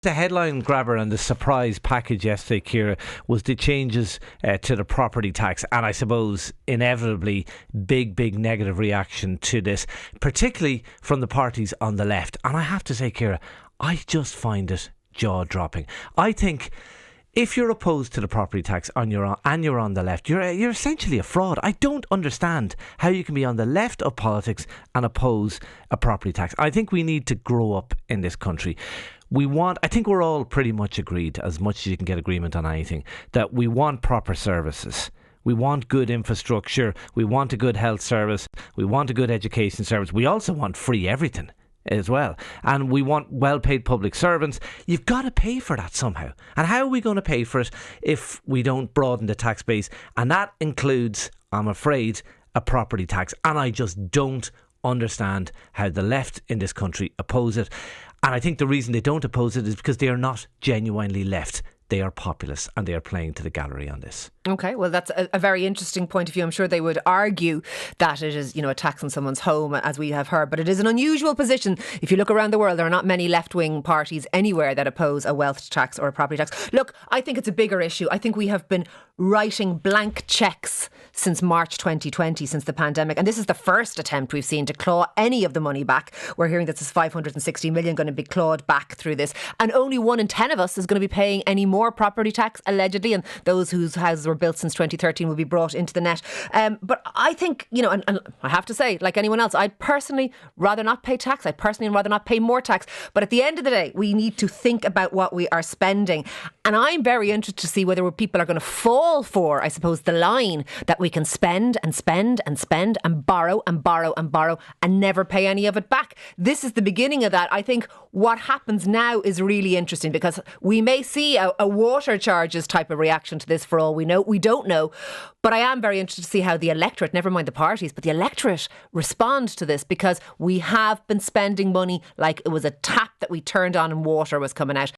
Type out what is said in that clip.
The headline grabber and the surprise package yesterday, Ciara, was the changes to the property tax, and I suppose inevitably big negative reaction to this, particularly from the parties on the left. And I have to say, Ciara, I just find it jaw-dropping. I think if you're opposed to the property tax and you're on the left, you're essentially a fraud. I don't understand how you can be on the left of politics and oppose a property tax. I think we need to grow up in this country. I think we're all pretty much agreed, as much as you can get agreement on anything, that we want proper services. We want good infrastructure. We want a good health service. We want a good education service. We also want free everything as well. And we want well-paid public servants. You've got to pay for that somehow. And how are we going to pay for it if we don't broaden the tax base? And that includes, I'm afraid, a property tax. And I just don't understand how the left in this country oppose it. And I think the reason they don't oppose it is because they are not genuinely left. They are populist and they are playing to the gallery on this. OK, well, that's a very interesting point of view. I'm sure they would argue that it is, a tax on someone's home, as we have heard. But it is an unusual position. If you look around the world, there are not many left-wing parties anywhere that oppose a wealth tax or a property tax. Look, I think it's a bigger issue. I think we have been writing blank cheques since March 2020, since the pandemic. And this is the first attempt we've seen to claw any of the money back. We're hearing that there's 560 million going to be clawed back through this. And only 1 in 10 of us is going to be paying any more property tax, allegedly. And those whose houses were built since 2013 will be brought into the net. But I think, and I have to say, like anyone else, I'd personally rather not pay tax. I'd personally rather not pay more tax. But at the end of the day, we need to think about what we are spending. And I'm very interested to see whether people are going to fall for, I suppose, the line that we can spend and spend and spend and borrow and borrow and borrow and never pay any of it back. This is the beginning of that. I think what happens now is really interesting, because we may see a water charges type of reaction to this for all we know. We don't know. But I am very interested to see how the electorate, never mind the parties, but the electorate respond to this, because we have been spending money like it was a tap that we turned on and water was coming out.